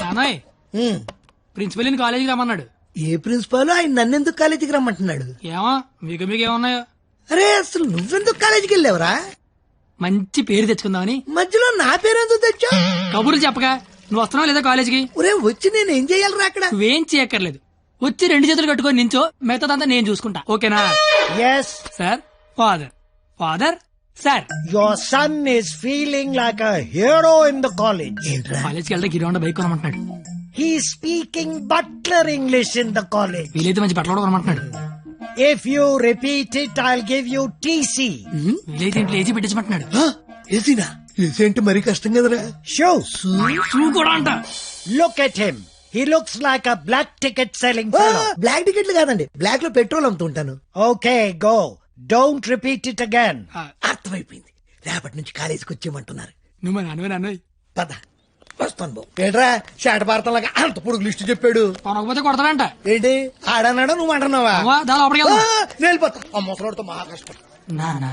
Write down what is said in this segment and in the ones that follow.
నానాయ్ principal కాలేజీకి రమ్మన్నాడు. A principal ఆయన నన్నెందుకు కాలేజీకి రమ్మంటున్నాడు? ఏమో మీకేమన్నాయో. అరే అసలు నువ్వెందుకు కాలేజీకి వెళ్ళావరా? మంచి పేరు తెచ్చుకుందామని. మధ్యలో నా పేరు ఎందుకు తెచ్చా? కబుర్లు చెప్పగా నువ్వు వస్తున్నావు లేదా కాలేజీకి? ఒరే వచ్చి నేను ఏం చెయ్యాలరా అక్కడ? నువ్వేం చేయక్కర్లేదు, వచ్చి 2 చేతులు కట్టుకొని నించో, మిగతాదంతా నేను చూసుకుంటా. ఓకేనా? Yes. Sir. Father. Father. Sir. Your son is feeling like a hero in the college. కాలేజ్కి వెళ్తే గిరి bike కొనమంటున్నాడు. He's speaking butler English in the college. వీలైతే మంచి బట్టలు కూడా కొనమంటున్నాడు. If you repeat it, I'll give you TC. వీలైతే ఇంట్లో AG పెట్టించమంటున్నాడు. ఏసీనా? AC అంటే మరీ కష్టం కదరా. Shoes. షూ కూడా అంట. Look at him. He looks like a black ticket selling fellow. Black టికెట్లు కాదండి, బ్లాక్ లో పెట్రోల్ అమ్ముతుంటాను. Okay, go. Don't repeat it again. అర్థమైపోయింది, రేపటి నుంచి కాలేజీకి వచ్చేయమంటున్నారు. నువ్వు మా నాన్నవే. పద వస్తాను బాబు. ఏంట్రా షాట భారతంలాగా అంత పొడుగు లిస్టు చెప్పాడు? కొనకపోతే కొడతాడంట. ఏంటి ఆడన్నాడా నువ్వు అంటున్నావా? దాని లోపలికి వెళ్దాం. నేను వెళ్ళిపోతా. ఆ ముసలాడితో మహా కష్టం. నానా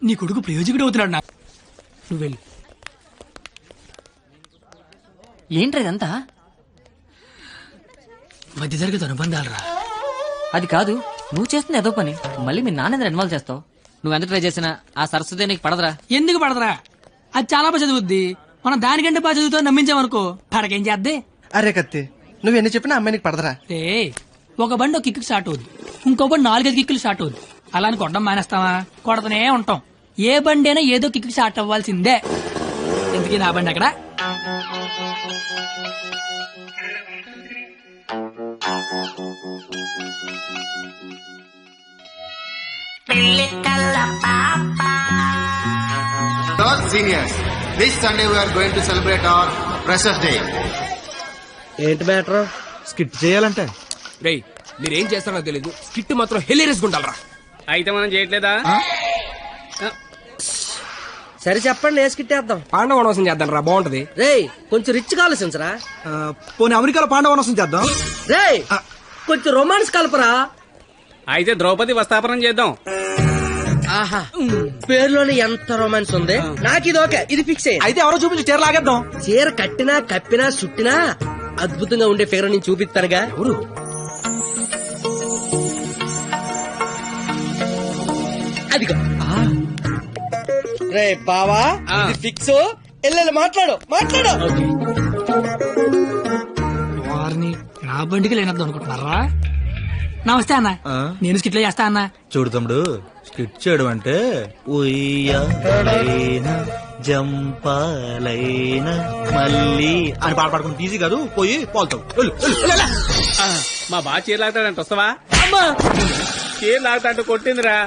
నీ కొడుకు ప్రయోజకుడు అవుతున్నాడు. నా నువ్వు వెళ్ళు. ఏంట్రా ఇదంతా? మధ్య తరగతి అనుబంధాలరా. అది కాదు, నువ్వు చేస్తున్న ఏదో పని మళ్ళీ మీ నాన్న ఇన్వాల్వ్ చేస్తావు. నువ్వెంత ట్రై చేసినా ఆ సరస్వతి నీకు పడదురా. ఎందుకు పడదరా? అది చాలా బాగా చదువుద్ది. మనం దానికంటే బాగా చదువుతో నమ్మించామనుకో, పడకేం చేద్దే. అరే కత్తి, నువ్వెన్ని చెప్పినా అమ్మాయికి పడదరా. రే, ఒక బండి ఒక కిక్కు స్టార్ట్ అవుద్ది, ఇంకో బండి 4-5 కిక్కులు స్టార్ట్ అవుద్ది. అలా అని కొట్టడం మానేస్తావా? కొడతనే ఉంటాం. ఏ బండి అయినా ఏదో కిక్కు స్టార్ట్ అవ్వాల్సిందే. ఎందుకు నా బండి అక్కడ? Seniors, this Sunday we are going to celebrate our Freshers Day. ఏంటి మ్యాటర్? స్కిట్ చేయాలంటే రేయ్, మీరేం చేస్తారో తెలీదు, స్కిట్ మాత్రం హిలేరియస్ గుండాలరా. అయితే మనం చేయట్లేదా? సరే చెప్పండి, ఏ స్కిట్ వేద్దాం? పాండవ వనవాసం చేద్దాం రా, బాగుంటది. రేయ్ కొంచెం రిచ్ కావాల్సించరా. పోనీ అమెరికాలో పాండవ వనవాసం చేద్దాం. రేయ్ కొంచెం రొమాన్స్ కలపరా. అయితే ద్రౌపది వస్తాపనం చేద్దాం. ఆహా, పేరులోనే ఎంత రొమాన్స్ ఉంది. నాకు ఇది ఓకే, ఇది ఫిక్స్ అయ్యి. అయితే ఎవరో చూపించి చీర లాగేద్దాం. చీర కట్టినా కప్పినా చుట్టినా అద్భుతంగా ఉండే ఫిగర్ నేను చూపిస్తానుగా. ఎవరు? అదిగో. రే బావా, ఇది ఫిక్స్. ఎల్లెల్లి మాట్లాడు. వారిని నా బండికి లేనద్దు అనుకుంటున్నారా? నమస్తే అన్న, నేను స్కిట్లో చేస్తా అన్న. చూడు తమ్ముడు, స్కిట్ చేయడం అంటే ఉయ్యాలైనా జంపాలైనా మళ్ళీ అని పాట పాడుకుంటే ఈజీ కాదు. పోయి పోల్తావు. మా బాగా చీర లాగుతాడంట, వస్తావా? చీర లాగుతాంటూ కొట్టిందిరా.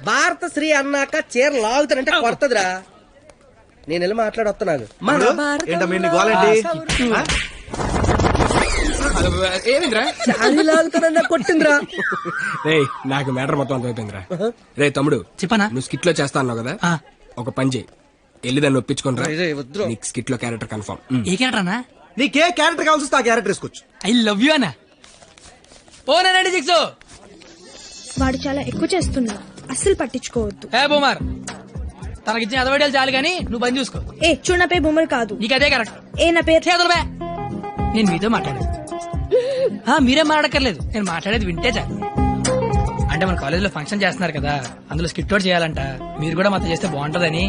భారత శ్రీ అన్నాక చీర లాగుతానంటే కొడతదిరా. నేను వెళ్ళి మాట్లాడొస్తున్నాను. ఏంటమ్మా గోలండి? ఏమిందిరా? లాగుతానన్నా కొట్టిందిరా. రే, నాకు మ్యాటర్ మొత్తం అర్థమైపోయిందిరా. రే తమ్ముడు, చెప్పనా? నువ్వు స్కిట్ లో చేస్తా అన్నావు కదా, ఒక పని చేయి, వెళ్ళి దాన్ని ఒప్పించుకోనరా. నీకు స్కిట్ లో క్యారెక్టర్ కన్ఫర్మ్. ఏ క్యారెక్టర్ అన్నా? నీకే క్యారెక్టర్ కావాల్సి వస్తే ఆ క్యారెక్టర్ వేసుకోవచ్చు. ఐ లవ్ యూ అన్నా. ఓ 96 వాడు చాలా ఎక్కువ చేస్తున్నా, అస్సలు పట్టించుకోవద్దు. హే బూమర్, తనకిచ్చిన అదవడాలు చాలు గానీ నువ్వు పని చూసుకో. ఏ చూడు, నా పేరు బొమ్మరు కాదు. నీకు అదే కరెక్ట్. ఏ నా పేరు చేతులు బే. నేను మీతో మాట్లాడేది మీరేం మాట్లాడక్కర్లేదు, నేను మాట్లాడేది వింటే చాలు. అంటే మన కాలేజ్ లో ఫంక్షన్ చేస్తున్నారు కదా, అందులో స్కిట్ అవుట్ చేయాలంట. మీరు కూడా మాతో చేస్తే బాగుంటదని.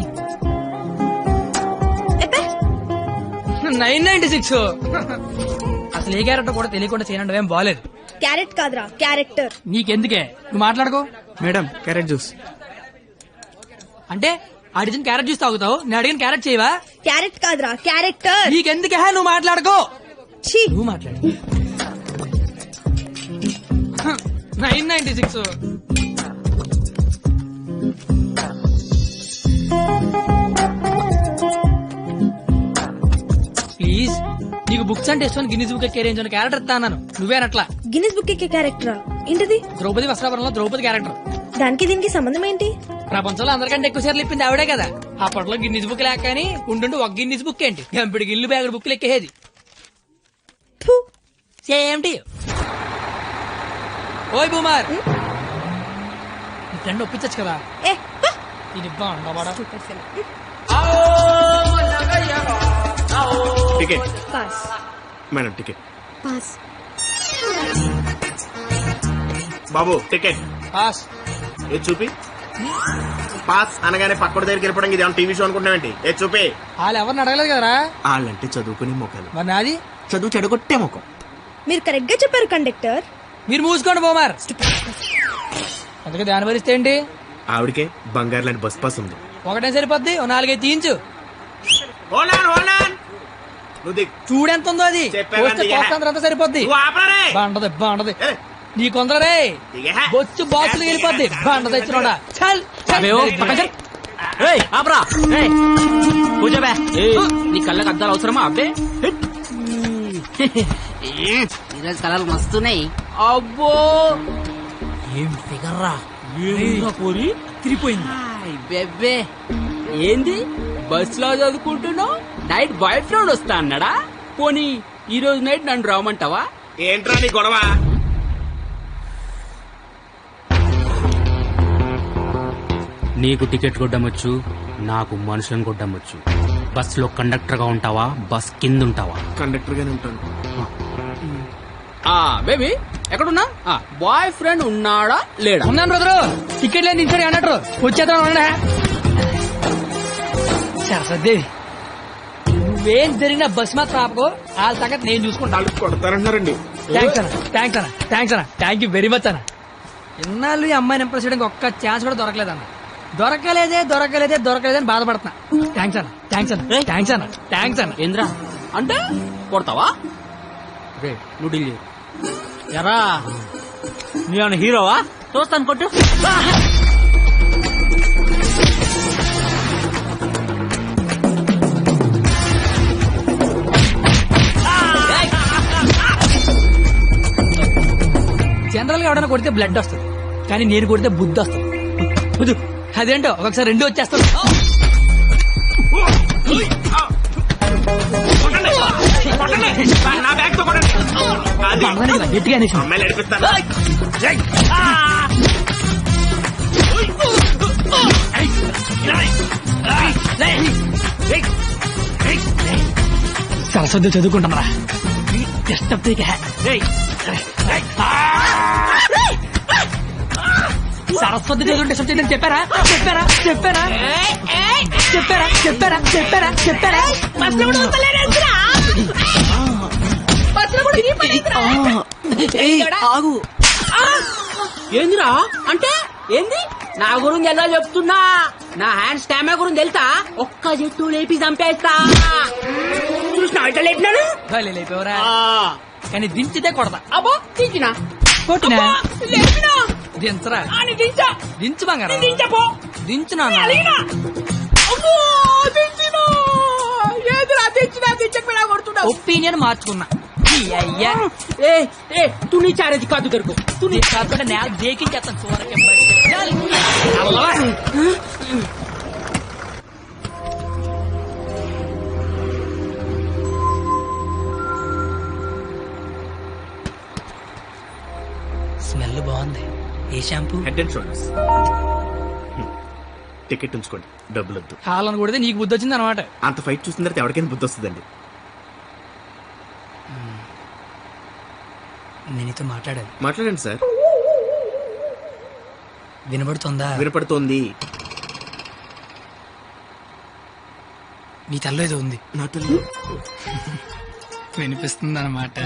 996 అసలు ఏ క్యారెక్టర్ కూడా తెలియకుండా చేయడం ఏం బాలేదు. క్యారెట్ కాదురా, క్యారెక్టర్. నీకెందుకే, నువ్వు మాట్లాడుకో. మేడం క్యారెట్ జ్యూస్ అంటే అడిగిన క్యారెట్ జ్యూస్ తాగుతావు, నేను అడిగిన క్యారెట్ చేయవా? క్యారెట్ కాదురా, క్యారెక్టర్. నీకెందుకే, నువ్వు మాట్లాడుకో. నువ్వు మాట్లాడు. 996 ప్లీజ్. నీకు బుక్స్ అంటే ఇష్టం, గిన్నిస్ బుక్ ఎక్కే రేంజ్ క్యారెక్టర్ ఇస్తా అన్నాను, నువ్వేనట్లా. గిన్నిస్ బుక్ ఎక్కే క్యారెక్టరా? ఏంటిది? ద్రౌపది వస్త్రాపురంలో ద్రౌపది క్యారెక్టర్. దానికి దీనికి సంబంధం ఏంటి? ప్రపంచంలో అందరికంటే ఎక్కువ సార్లు ఇప్పింది ఆవిడే కదా. అప్పట్లో గిన్నిస్ బుక్ లేక కానీ ఉండుండి ఒక గిన్నిస్ బుక్ ఏంటి, గంపిడి గిల్లు బ్యాగుడు బుక్లు ఎక్కేది. Same to you. ఓయ్ బూమర్, నీ ఫ్రెండ్ ఒప్పించచ్చు కదా. ఇది బాగుండవాడా ticket pass madam ticket pass బాబు టికెట్ పాస్. ఏది చూపి పాస్ అనగానే పక్కన దగ్గరికి వెళ్ళిపోవడం ఇది టీవీ షో అనుకుంటామేంటి ఏది చూపి వాళ్ళు ఎవరిని అడగలేదు కదరా. వాళ్ళంటే చదువుకునే మొక్కలు మరి నాది చదువు చెడగొట్టే ముఖం. మీరు కరెక్ట్ గా చెప్పారు కండక్టర్. మీరు మూసుకోండి బోమార్. అందుకే దాని భరిస్తే ఏంటి? ఆవిడకే బంగారు లాంటి బస్ పాస్ ఉంది. ఒకటే సరిపోద్ది, ఓ 4-5 తీయించు. నువ్వు దిగు. చూడెంత ఉందో అది. చెప్పాను పోస్తే అందుకే. పోస్తే అంతా సరిపోద్ది. నువ్వు ఆపరా రే. బాగుంటది ఏ. నీ కొందరే దిగే. బొచ్చు బాక్సులు వెళ్ళిపోద్ది. బాగుంటది ఇచ్చినోడా. చల్ ఆపరా కూర్చోబే. నీ కళ్ళకి అద్దాలు అవసరమా అబ్బే? ఈరోజు కలర్లు మస్తున్నాయి. అబ్బో ఏం ఫిగర్ రా. పోరి తిరిగిపోయింది. బెబ్బే ఏంది బస్ లో చదువుకుంటున్నావు? నైట్ బాయ్ ఫ్రెండ్ వస్తా అన్నాడా? పోనీ ఈ రోజు నైట్ నన్ను రావమంటావా? ఏంట్రా నీ గొడవ? నీకు టికెట్ కొట్టమొచ్చు, నాకు మనుషులను కొట్టమొచ్చు. బస్ లో కండక్టర్ గా ఉంటావా, బస్ కింద ఉంటావా? కండక్టర్ గానే ఉంటాను. బేబీ ఎక్కడున్నా? బాయ్ ఫ్రెండ్ ఉన్నాడా లేడా? ఉన్నాను బ్రదరు. టికెట్ లేని దించాడు అన్నట్టు వచ్చేద్దాం. సరస్వదేవి నువ్వేం జరిగినా బస్ మాత్రం ఆపకో. వాళ్ళ సంగతి నేను చూసుకుంటాను. కొడతారన్నారండి. థ్యాంక్ యూ వెరీ మచ్ అన్న. ఇన్నాళ్ళు ఈ అమ్మాయిని ఇంప్రెస్ చేయడానికి ఒక్క ఛాన్స్ కూడా దొరకలేదన్న. దొరకలేదని బాధపడుతున్నా. థ్యాంక్స్ అన్న. ఏంద్రా అంటే కొడతావా? నువ్వు డీల్ చేయి. ఎరా నేను హీరోవా? చూస్తాను కొట్టు. జనరల్ గా ఎవడైనా కొడితే బ్లడ్ వస్తుంది, కానీ నేను కొడితే బుద్ధి వస్తుంది. అదేంటో ఒకసారి 2 వచ్చేస్తాను. నా బ్యాగ్ తో కొట్టండి. గట్టిగా అనేసి. అమ్మాయిలు నడిపిస్తాను. సరస్వతి చదువుకుంటామరా. సరస్వతి చదువుకుంటే డిస్టర్బ్ చెప్పారా? ఆగు. ఏందిరా అంటే ఏంది? నా గురించి ఎలా చెప్తున్నా? నా హ్యాండ్ స్టామినా గురించి తెలుసా? ఒక్క చెట్టు లేపి చంపేస్తా. చూసినా ఇట్లా లేపినాను. లేపేవరా? కానీ దించితే కొడతా. అబ్బో దించినా కొట్టినా లేపినా దించరా? దించా దించు బంగారం. దించపో దించునా? ఒపీనియన్ మార్చుకున్నా. అయ్యా తు నీ చారేది కాదు దొరుకు. కాకుండా నేల దేకించేస్తాను. స్మెల్ బాగుంది. ఏ shampoo? Head and shoulders. Ticket ఉంచుకోండి, డబ్బులు వద్దు. హాలను కొడితే నీకు బుద్ధి వచ్చింది అనమాట. అంత ఫైట్ చూసిన తర్వాత ఎవరికైనా బుద్ధి వస్తుందండి. నేను నీతో మాట్లాడాను. మాట్లాడండి సార్. వినబడుతుందా? వినపడుతోంది. నీ తల్లో ఏదో ఉంది. నా తల్లి వినిపిస్తుంది అనమాట.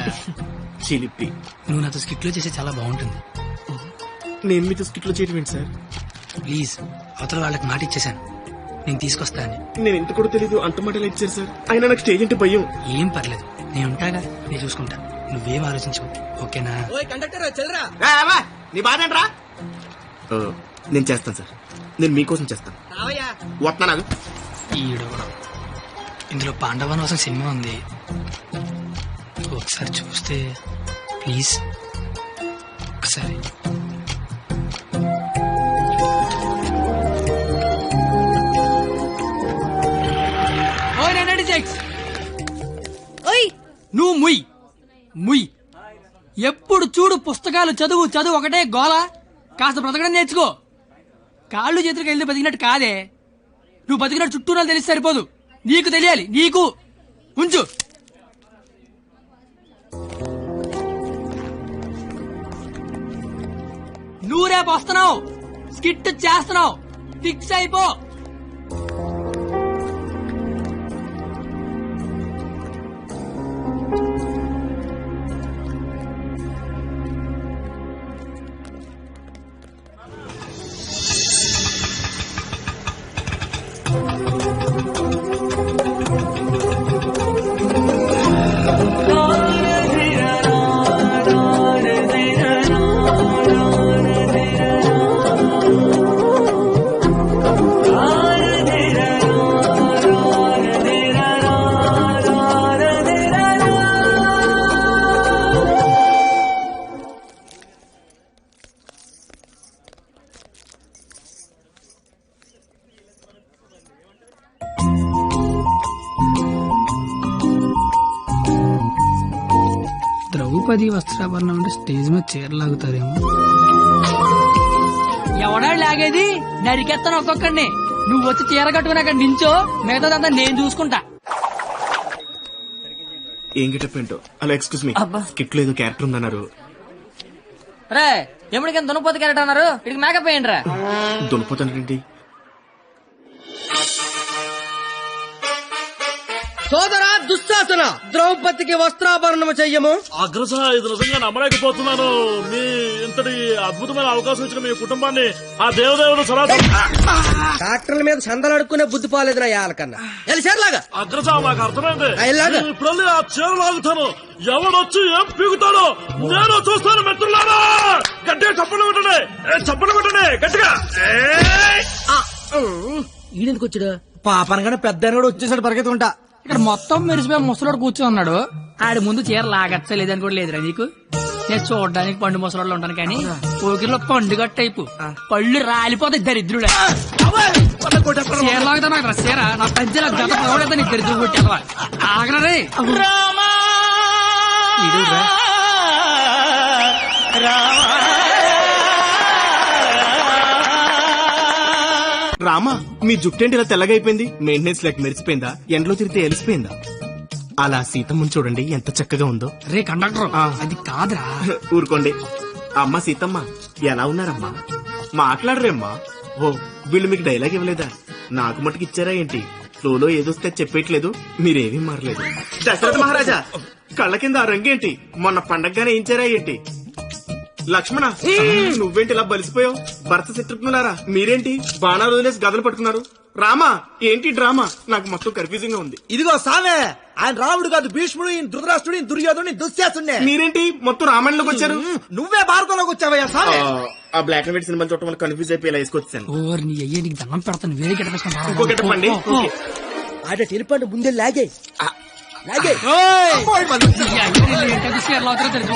చిలిపి. నువ్వు నాతో స్కిట్ లో చేస్తే చాలా బాగుంటుంది. నేను మీతో స్కిట్ లో చేయడం ఏంటి సార్? ప్లీజ్, అవతల వాళ్ళకి మాట ఇచ్చేసాను, నేను తీసుకొస్తాను. నేను ఇంత కూడా తెలీదు, అంత మాటలు ఇచ్చారు సార్. అయినా నాకు స్టేజ్ అంటే భయం. ఏం పర్లేదు, నేను ఉంటాగా, నేను చూసుకుంటా. నువ్వేం ఆలోచించు, ఓకేనా? కండక్టర్ చెల్లరా. నీ బాధ ఏంట్రా? నేను చేస్తాను సార్, నేను మీకోసం చేస్తాను. వస్తున్నాను. ఈడు కూడా. ఇందులో పాండవనవసం సినిమా ఉంది, ఒకసారి చూస్తే ప్లీజ్. ఒకసారి నువ్వు ముయ్. ఎప్పుడు చూడు పుస్తకాలు చదువు ఒకటే గోల. కాస్త బ్రతకడం నేర్చుకో. కాళ్ళు చేతులకు వెళ్తే బతికినట్టు కాదే. నువ్వు బతికినట్టు చుట్టూ నాకు తెలిసి సరిపోదు, నీకు తెలియాలి. నీకు ఉంచు. నువ్వు రేపు వస్తున్నావు, స్కిట్ చేస్తున్నావు, ఫిక్స్ అయిపో. ద్రౌపది వస్త్రాభరణం అంటే స్టేజ్ మీద చీరలాగుతారేమో. ఎవడా లాగేది? నరికెత్తాను ఒక్కొక్కడిని. నువ్వు వచ్చి చీర కట్టుకుని అక్కడ నించో, మిగతాదంతా నేను చూసుకుంటా. ఏం గెటప్ ఏంటో. అలా ఎక్స్క్యూజ్ మీ, స్కిట్ లో ఏదో క్యారెక్టర్ ఉందన్నారు. రే ఎప్పటికైనా దునపోతు క్యారెక్టర్ అన్నారు, ఇక్కడికి మేకప్ వేయండి రా. దునిపోతానండి. సోదరా దుశ్శాసన, ద్రౌపదికి వస్త్రాభరణము చెయ్యము. అగ్రస, ఇది నిజంగా నమ్మలేకపోతున్నాను. మీ ఇంతటి అద్భుతమైన అవకాశం ఇచ్చిన మీ కుటుంబాన్ని ఆ దేవదేవుడు సరాసరి డాక్టర్ల మీద చందలు అడుక్కునే బుద్ధి పోలేదురా యాలకన్నా. ఎలిసేర్లాగా అగ్రస, మాకు అర్థమైంది. ఇలాగా? నేను ఇప్పుడు ఆ చీర లాగుతాను. ఎవడొచ్చి ఏం పీగుతాడో నేను చూస్తాను. మిత్రులారా, గట్టిగా చప్పట్లు కొట్టండి, చప్పట్లు కొట్టండి గట్టిగా. ఈడెందుకు వచ్చాడు? పాపనగానే పెద్ద కూడా వచ్చేసాడు పరిగెత్తుకుంటా. ఇక్కడ మొత్తం మెరిసిపోయి ముసలోడు కూర్చొని ఉన్నాడు. ఆడి ముందు చీర లాగచ్చా లేదని కూడా లేదురా నీకు. నేను చూడడానికి పండు ముసలోళ్ళు ఉంటాను కానీ పోకిరిలో పండుగ టైపు పళ్ళు రాలిపోతాయి దరిద్రుడు. చీర లాగుతాను అక్కడ చీర నా పంచల గత పడతా నీకు దరిద్రుడు కొట్టేవా ఆగరే. రామా, మీ జుట్టేంటి ఇలా తెల్లగా అయిపోయింది? మెయింటెనెన్స్ లేక మెరిసిపోయిందా? ఎండలో తిరిగితే ఎలిసిపోయిందా? అలా సీతమ్మని చూడండి ఎంత చక్కగా ఉందో. రే కండక్టర్, అది కాదురా. ఊరుకోండి. అమ్మ సీతమ్మ ఎలా ఉన్నారమ్మా? మాట్లాడరేమ్మా? ఓ, వీళ్ళు మీకు డైలాగ్ ఇవ్వలేదా? నాకు మటుకు ఇచ్చారా ఏంటి? ఫ్లోలో ఏదొస్తే చెప్పేయట్లేదు, మీరేమీ మారలేదు. దశరథ మహారాజా, కళ్ళ కింద ఆ రంగేంటి? మొన్న పండగగానే ఇచ్చారా ఏంటి? లక్ష్మణ, నువ్వేంటి ఇలా బలిసిపోయావు? భరత శత్రుఘ్నులారా మీరేంటి బాణాలు వదిలేసి గదలు పట్టుకున్నారు? రామా, ఏంటి డ్రామా? నాకు మొత్తం కన్ఫ్యూజింగ్ గా ఉంది. ఇదిగో సామే, ఆయన రాముడు కాదు, భీష్ముడు, ఈయన ధృతరాష్ట్రుడు, ఈయన దుర్యోధుడు, దుశ్శాసుడే. మీరేంటి మొత్తం రామాయణంలోకి వచ్చారు? నువ్వే భారతంలోకి వచ్చావయ్యా సామే. ఆ బ్లాక్ అండ్ వైట్ సినిమా చూడటం వల్ల కన్ఫ్యూజ్ అయిపోయి ఇలా వేసుకొచ్చాను. ఓ నీ అయ్యే నీకు దండం పెడతాను. వేరే గెటపేసుకుంటా. ఇంకో గెటపండి. ఆడ టెలిపండి ముందే లాగే లాగే. చీర లాగుతారో తెలుసు.